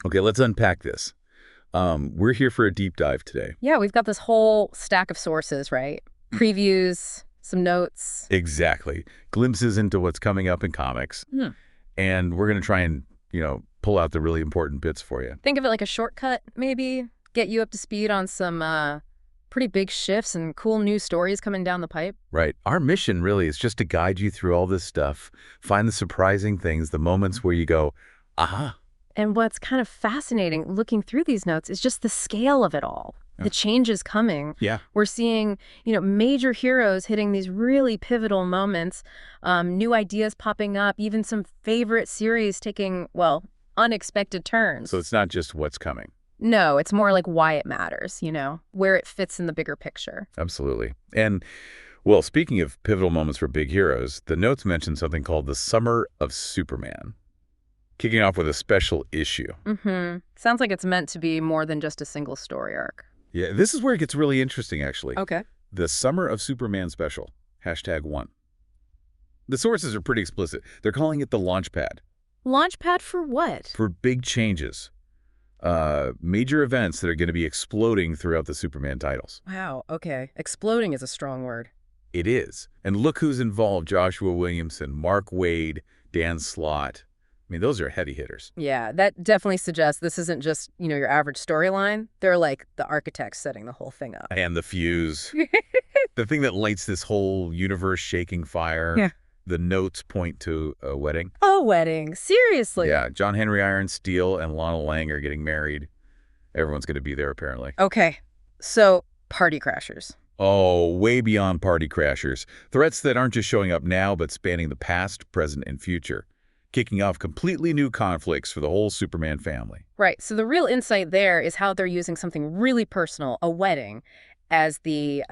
Okay, let's unpack this. We're here for a deep dive today. Yeah, we've got this whole stack of sources, right? Previews, some notes. Exactly. Glimpses into what's coming up in comics. Hmm. And we're going to try and, pull out the really important bits for you. Think of it like a shortcut, maybe. Get you up to speed on some pretty big shifts and cool new stories coming down the pipe. Right. Our mission really is just to guide you through all this stuff, find the surprising things, the moments where you go, aha. And what's kind of fascinating looking through these notes is just the scale of it all. Yeah. The changes coming. Yeah. We're seeing, major heroes hitting these really pivotal moments, new ideas popping up, even some favorite series taking, well, unexpected turns. So it's not just what's coming. No, it's more like why it matters, where it fits in the bigger picture. Absolutely. And, well, speaking of pivotal moments for big heroes, the notes mention something called the Summer of Superman, kicking off with a special issue. Sounds like it's meant to be more than just a single story arc. Yeah, this is where it gets really interesting, actually. Okay. The Summer of Superman special, #1. The sources are pretty explicit. They're calling it the Launchpad. Launchpad for what? For big changes. Major events that are going to be exploding throughout the Superman titles. Wow, okay. Exploding is a strong word. It is. And look who's involved: Joshua Williamson, Mark Waid, Dan Slott. I mean, those are heavy hitters. Yeah, that definitely suggests this isn't just, your average storyline. They're like the architects setting the whole thing up. And the fuse. The thing that lights this whole universe shaking fire. Yeah. The notes point to a wedding. A wedding? Seriously? Yeah, John Henry Iron Steel and Lana Lang are getting married. Everyone's going to be there, apparently. Okay, so party crashers. Oh, way beyond party crashers. Threats that aren't just showing up now, but spanning the past, present, and future. Kicking off completely new conflicts for the whole Superman family. Right, so the real insight there is how they're using something really personal, a wedding, as the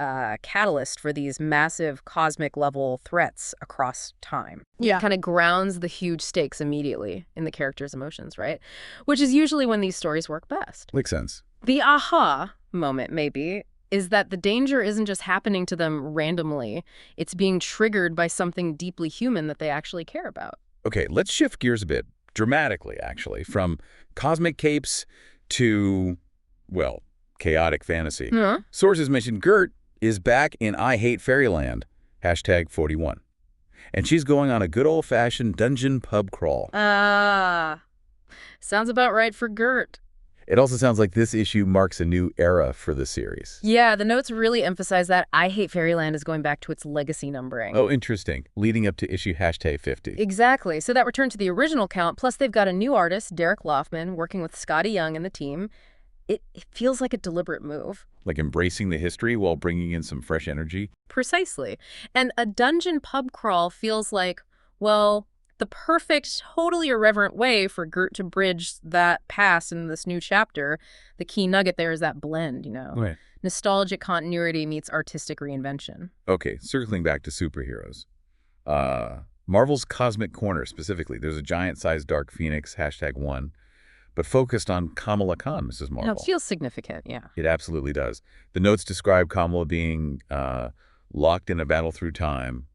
catalyst for these massive cosmic-level threats across time. Yeah. Kind of grounds the huge stakes immediately in the character's emotions, right? Which is usually when these stories work best. Makes sense. The aha moment, maybe, is that the danger isn't just happening to them randomly. It's being triggered by something deeply human that they actually care about. Okay, let's shift gears a bit, dramatically, actually, from cosmic capes to, well, chaotic fantasy. Sources mention Gert is back in I Hate Fairyland, #41. And she's going on a good old-fashioned dungeon pub crawl. Sounds about right for Gert. It also sounds like this issue marks a new era for the series. Yeah, the notes really emphasize that I Hate Fairyland is going back to its legacy numbering. Oh, interesting. Leading up to issue #50. Exactly. So that return to the original count, plus they've got a new artist, Derek Loffman, working with Scotty Young and the team. It feels like a deliberate move. Like embracing the history while bringing in some fresh energy? Precisely. And a dungeon pub crawl feels like, well, the perfect, totally irreverent way for Gert to bridge that past in this new chapter. The key nugget there is that blend, Right. Nostalgic continuity meets artistic reinvention. Okay, circling back to superheroes. Marvel's Cosmic Corner, specifically. There's a giant-sized Dark Phoenix, #1, but focused on Kamala Khan, Mrs. Marvel. It feels significant, yeah. It absolutely does. The notes describe Kamala being locked in a battle through time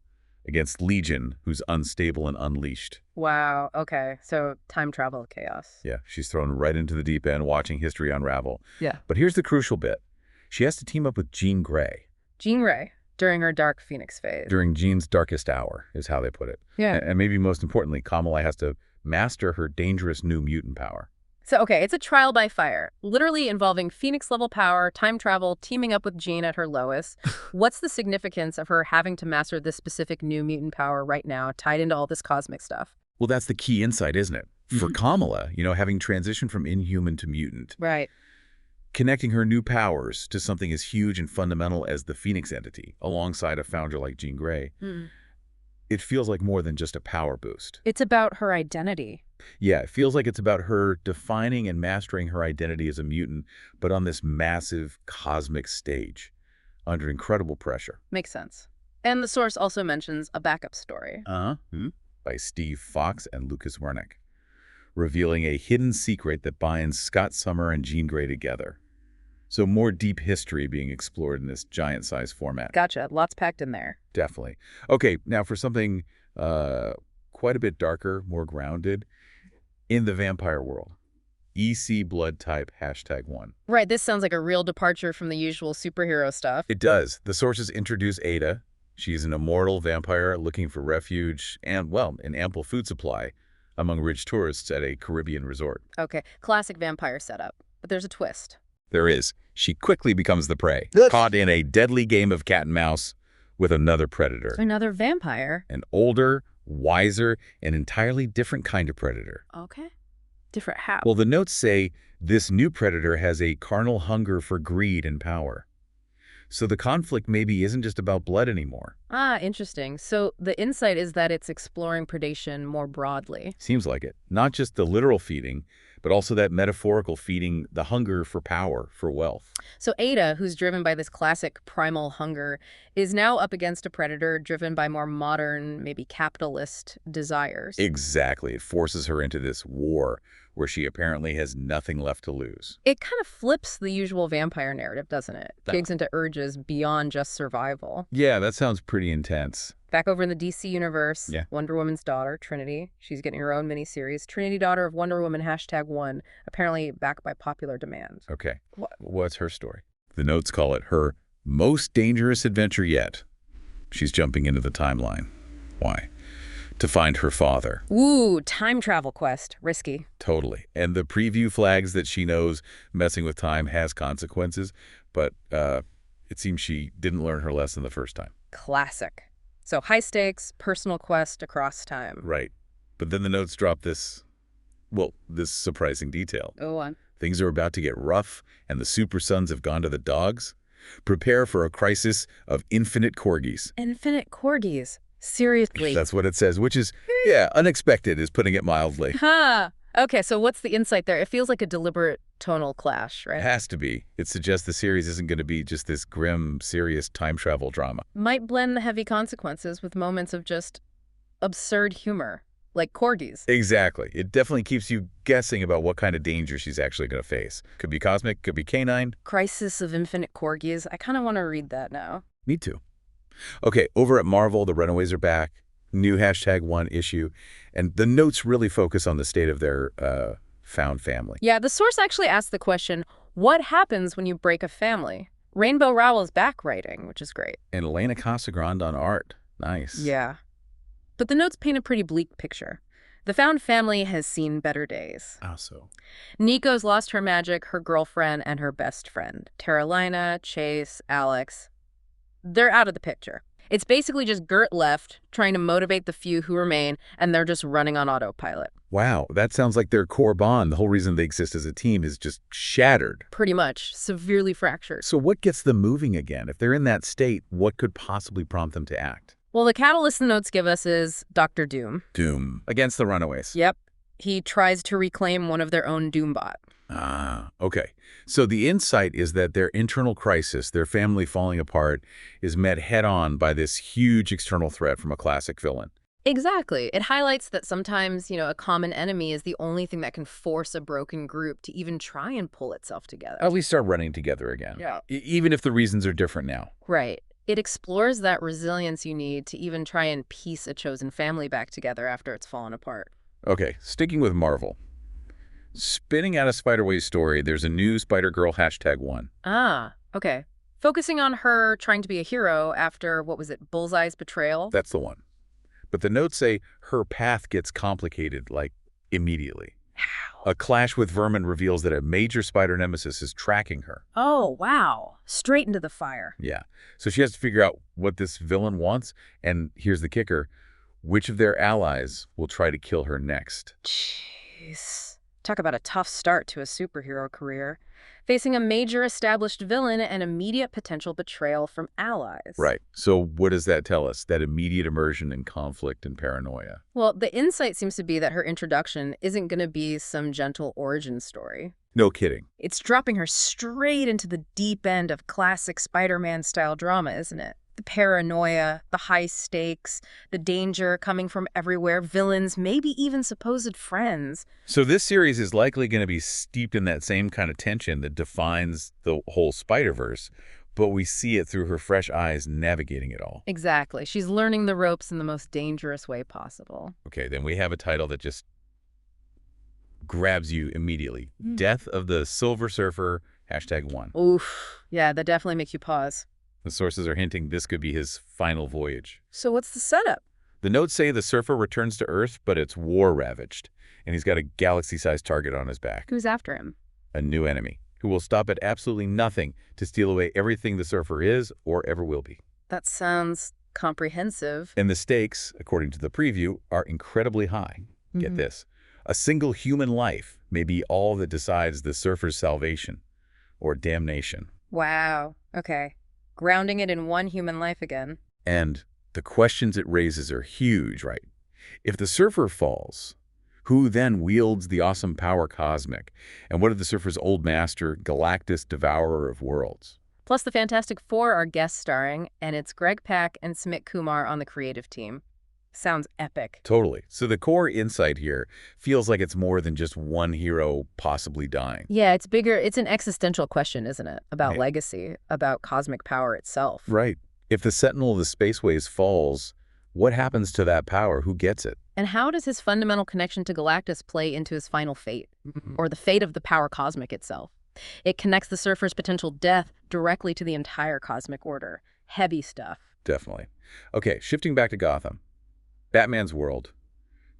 against Legion, who's unstable and unleashed. Wow, okay. So time travel chaos. Yeah, she's thrown right into the deep end, watching history unravel. Yeah. But here's the crucial bit. She has to team up with Jean Grey. Jean Grey, during her Dark Phoenix phase. During Jean's darkest hour, is how they put it. Yeah. And maybe most importantly, Kamala has to master her dangerous new mutant power. So, okay, it's a trial by fire, literally involving Phoenix-level power, time travel, teaming up with Jean at her lowest. What's the significance of her having to master this specific new mutant power right now, tied into all this cosmic stuff? Well, that's the key insight, isn't it? For Kamala, having transitioned from inhuman to mutant. Right. Connecting her new powers to something as huge and fundamental as the Phoenix entity, alongside a founder like Jean Grey. It feels like more than just a power boost. It's about her identity. Yeah, it feels like it's about her defining and mastering her identity as a mutant, but on this massive cosmic stage, under incredible pressure. Makes sense. And the source also mentions a backup story. By Steve Fox and Lucas Wernick, revealing a hidden secret that binds Scott Summer and Jean Grey together. So more deep history being explored in this giant-sized format. Gotcha. Lots packed in there. Definitely. Okay, now for something quite a bit darker, more grounded, in the vampire world. EC blood type #1. Right, this sounds like a real departure from the usual superhero stuff. It does. The sources introduce Ada. She's an immortal vampire looking for refuge and, well, an ample food supply among rich tourists at a Caribbean resort. Okay, classic vampire setup. But there's a twist. There is. She quickly becomes the prey, Ugh. caught in a deadly game of cat and mouse with another predator. Another vampire? An older, wiser, and entirely different kind of predator. Okay. Different how? Well, the notes say this new predator has a carnal hunger for greed and power. So the conflict maybe isn't just about blood anymore. Ah, interesting. So the insight is that it's exploring predation more broadly. Seems like it. Not just the literal feeding, but also that metaphorical feeding, the hunger for power, for wealth. So Ada, who's driven by this classic primal hunger, is now up against a predator driven by more modern, maybe capitalist desires. Exactly. It forces her into this war where she apparently has nothing left to lose. It kind of flips the usual vampire narrative, doesn't it? Digs into urges beyond just survival. Yeah, that sounds pretty intense. Back over in the DC universe, Yeah. Wonder Woman's daughter, Trinity, she's getting her own miniseries, Trinity Daughter of Wonder Woman #1, apparently backed by popular demand. Okay. What? What's her story? The notes call it her most dangerous adventure yet. She's jumping into the timeline. Why? To find her father. Ooh, time travel quest. Risky. Totally. And the preview flags that she knows messing with time has consequences, but it seems she didn't learn her lesson the first time. Classic. So high stakes, personal quest across time. Right. But then the notes drop this surprising detail. Go on. Things are about to get rough, and the Super Sons have gone to the dogs. Prepare for a crisis of infinite corgis. Infinite corgis. Seriously. That's what it says, which is, yeah, unexpected is putting it mildly. Huh. Okay, so what's the insight there? It feels like a deliberate tonal clash, right? It has to be. It suggests the series isn't going to be just this grim, serious time travel drama. Might blend the heavy consequences with moments of just absurd humor, like corgis. Exactly. It definitely keeps you guessing about what kind of danger she's actually going to face. Could be cosmic, could be canine. Crisis of Infinite Corgis. I kind of want to read that now. Me too. Okay, over at Marvel, the Runaways are back. New #1 issue. And the notes really focus on the state of their found family. Yeah, the source actually asked the question, what happens when you break a family? Rainbow Rowell's back writing, which is great. And Elena Casagrande on art. Nice. Yeah. But the notes paint a pretty bleak picture. The found family has seen better days. How so? Nico's lost her magic, her girlfriend, and her best friend. Carolina, Chase, Alex. They're out of the picture. It's basically just Gert left, trying to motivate the few who remain, and they're just running on autopilot. Wow, that sounds like their core bond, the whole reason they exist as a team, is just shattered. Pretty much. Severely fractured. So what gets them moving again? If they're in that state, what could possibly prompt them to act? Well, the catalyst the notes give us is Dr. Doom. Doom. Against the Runaways. Yep. He tries to reclaim one of their own Doombot. Ah, okay. So the insight is that their internal crisis, their family falling apart, is met head-on by this huge external threat from a classic villain. Exactly. It highlights that sometimes, a common enemy is the only thing that can force a broken group to even try and pull itself together. At least start running together again. Yeah. Even if the reasons are different now. Right. It explores that resilience you need to even try and piece a chosen family back together after it's fallen apart. Okay, sticking with Marvel. Spinning out a Spider-Ways story, there's a new Spider-Girl #1. Ah, okay. Focusing on her trying to be a hero after, Bullseye's betrayal? That's the one. But the notes say her path gets complicated, immediately. How? A clash with Vermin reveals that a major spider nemesis is tracking her. Oh, wow. Straight into the fire. Yeah. So she has to figure out what this villain wants, and here's the kicker. Which of their allies will try to kill her next? Jeez. Talk about a tough start to a superhero career. Facing a major established villain and immediate potential betrayal from allies. Right. So what does that tell us? That immediate immersion in conflict and paranoia. Well, the insight seems to be that her introduction isn't going to be some gentle origin story. No kidding. It's dropping her straight into the deep end of classic Spider-Man-style drama, isn't it? The paranoia, the high stakes, the danger coming from everywhere, villains, maybe even supposed friends. So this series is likely going to be steeped in that same kind of tension that defines the whole Spider-Verse, but we see it through her fresh eyes navigating it all. Exactly. She's learning the ropes in the most dangerous way possible. Okay, then we have a title that just grabs you immediately. Death of the Silver Surfer, #1. Oof. Yeah, that definitely makes you pause. The sources are hinting this could be his final voyage. So what's the setup? The notes say the Surfer returns to Earth, but it's war-ravaged, and he's got a galaxy-sized target on his back. Who's after him? A new enemy, who will stop at absolutely nothing to steal away everything the Surfer is or ever will be. That sounds comprehensive. And the stakes, according to the preview, are incredibly high. Get this. A single human life may be all that decides the Surfer's salvation or damnation. Wow. Okay. Grounding it in one human life again. And the questions it raises are huge, right? If the Surfer falls, who then wields the awesome power cosmic? And what of the Surfer's old master, Galactus, devourer of worlds? Plus, the Fantastic Four are guest starring, and it's Greg Pak and Smit Kumar on the creative team. Sounds epic. Totally. So the core insight here feels like it's more than just one hero possibly dying. Yeah, it's bigger. It's an existential question, isn't it? About legacy, about cosmic power itself. Right. If the Sentinel of the Spaceways falls, what happens to that power? Who gets it? And how does his fundamental connection to Galactus play into his final fate, or the fate of the power cosmic itself? It connects the Surfer's potential death directly to the entire cosmic order. Heavy stuff. Definitely. Okay, shifting back to Gotham. Batman's world.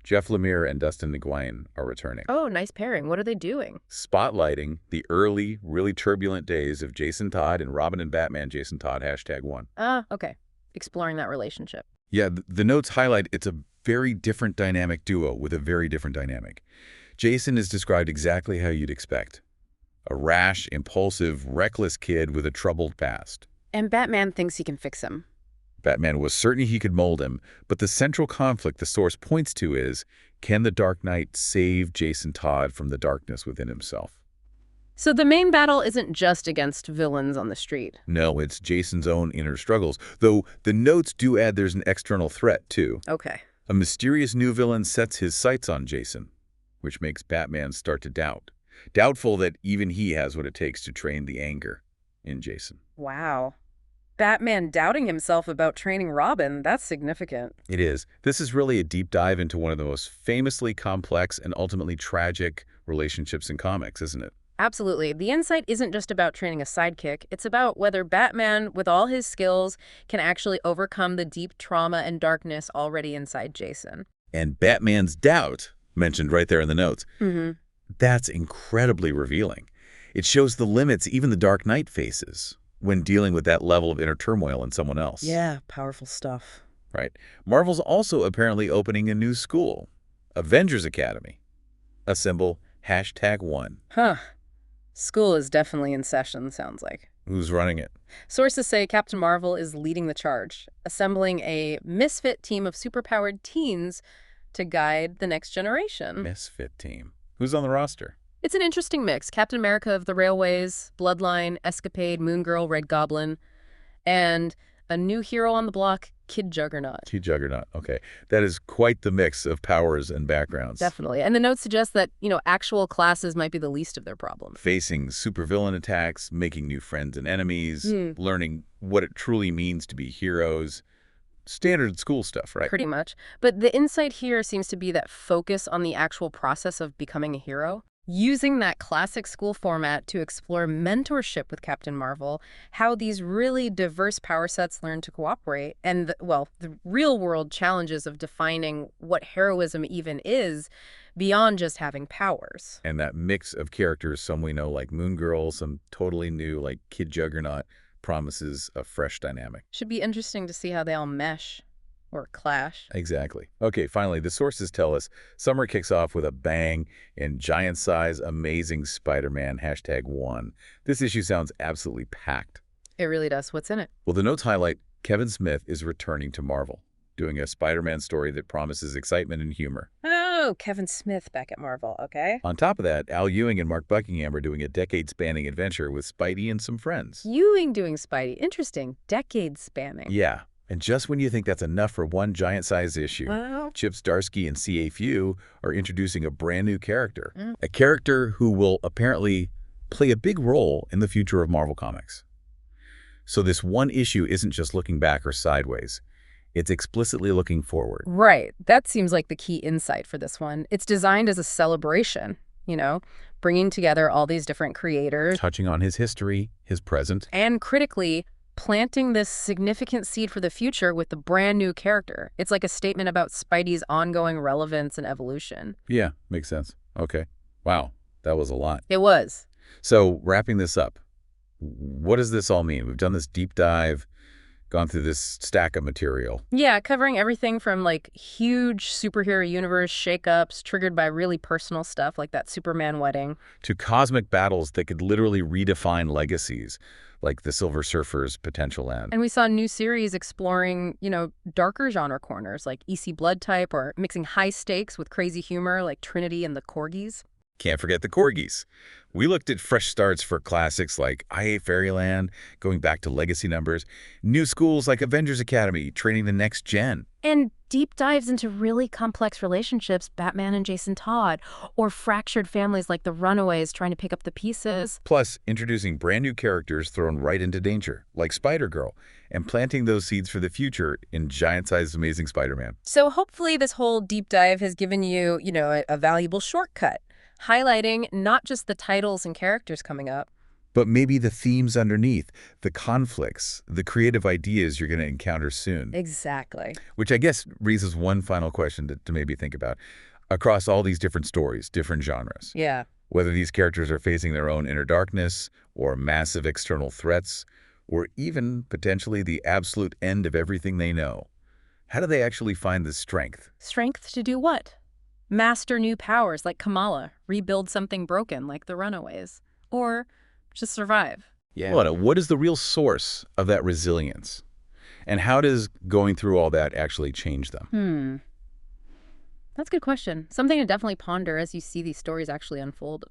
Jeff Lemire and Dustin Nguyen are returning. Oh, nice pairing. What are they doing? Spotlighting the early, really turbulent days of Jason Todd and Robin and Batman Jason Todd, #1. Okay. Exploring that relationship. Yeah, the notes highlight it's a very different dynamic duo with a very different dynamic. Jason is described exactly how you'd expect. A rash, impulsive, reckless kid with a troubled past. And Batman thinks he can fix him. Batman was certain he could mold him, but the central conflict the source points to is, can the Dark Knight save Jason Todd from the darkness within himself? So the main battle isn't just against villains on the street. No, it's Jason's own inner struggles, though the notes do add there's an external threat, too. Okay. A mysterious new villain sets his sights on Jason, which makes Batman start to doubt. Doubtful that even he has what it takes to train the anger in Jason. Wow. Batman doubting himself about training Robin, that's significant. It is. This is really a deep dive into one of the most famously complex and ultimately tragic relationships in comics, isn't it? Absolutely. The insight isn't just about training a sidekick. It's about whether Batman, with all his skills, can actually overcome the deep trauma and darkness already inside Jason. And Batman's doubt, mentioned right there in the notes, that's incredibly revealing. It shows the limits even the Dark Knight faces when dealing with that level of inner turmoil in someone else. Yeah, powerful stuff. Right. Marvel's also apparently opening a new school, Avengers Academy. A symbol, #1. Huh. School is definitely in session, sounds like. Who's running it? Sources say Captain Marvel is leading the charge, assembling a misfit team of superpowered teens to guide the next generation. Misfit team. Who's on the roster? It's an interesting mix. Captain America of the Railways, Bloodline, Escapade, Moon Girl, Red Goblin, and a new hero on the block, Kid Juggernaut. Kid Juggernaut. Okay. That is quite the mix of powers and backgrounds. Definitely. And the notes suggest that, actual classes might be the least of their problems. Facing supervillain attacks, making new friends and enemies, learning what it truly means to be heroes. Standard school stuff, right? Pretty much. But the insight here seems to be that focus on the actual process of becoming a hero. Using that classic school format to explore mentorship with Captain Marvel, how these really diverse power sets learn to cooperate, and, the real-world challenges of defining what heroism even is beyond just having powers. And that mix of characters, some we know like Moon Girl, some totally new like Kid Juggernaut, promises a fresh dynamic. Should be interesting to see how they all mesh. Or clash. Exactly. Okay, finally, the sources tell us summer kicks off with a bang in giant-size, amazing Spider-Man #1. This issue sounds absolutely packed. It really does. What's in it? Well, the notes highlight Kevin Smith is returning to Marvel, doing a Spider-Man story that promises excitement and humor. Oh, Kevin Smith back at Marvel, okay. On top of that, Al Ewing and Mark Buckingham are doing a decade-spanning adventure with Spidey and some friends. Ewing doing Spidey. Interesting. Decade-spanning. Yeah. And just when you think that's enough for one giant-sized issue, Chip Zdarsky and C.A. Few are introducing a brand new character. A character who will apparently play a big role in the future of Marvel Comics. So this one issue isn't just looking back or sideways. It's explicitly looking forward. Right. That seems like the key insight for this one. It's designed as a celebration. you know, bringing together all these different creators. Touching on his history, his present. And critically, planting this significant seed for the future with a brand new character. It's like a statement about Spidey's ongoing relevance and evolution. Yeah, makes sense. Okay. Wow, that was a lot. It was. So wrapping this up, what does this all mean? We've done this deep dive, gone through this stack of material. Yeah, covering everything from like huge superhero universe shakeups triggered by really personal stuff like that Superman wedding, to cosmic battles that could literally redefine legacies, like the Silver Surfer's potential end. And we saw new series exploring, darker genre corners like EC Blood Type or mixing high stakes with crazy humor like Trinity and the Corgis. Can't forget the Corgis. We looked at fresh starts for classics like I Hate Fairyland, going back to legacy numbers, new schools like Avengers Academy, training the next gen. And deep dives into really complex relationships, Batman and Jason Todd, or fractured families like the Runaways trying to pick up the pieces. Plus, introducing brand new characters thrown right into danger, like Spider-Girl, and planting those seeds for the future in giant-sized Amazing Spider-Man. So hopefully this whole deep dive has given you, a valuable shortcut, highlighting not just the titles and characters coming up, but maybe the themes underneath, the conflicts, the creative ideas you're going to encounter soon. Exactly. Which I guess raises one final question to maybe think about. Across all these different stories, different genres. Yeah. Whether these characters are facing their own inner darkness, or massive external threats, or even potentially the absolute end of everything they know. How do they actually find the strength? Strength to do what? Master new powers like Kamala, rebuild something broken like the Runaways, or just survive. Yeah. What is the real source of that resilience? And how does going through all that actually change them? That's a good question. Something to definitely ponder as you see these stories actually unfold.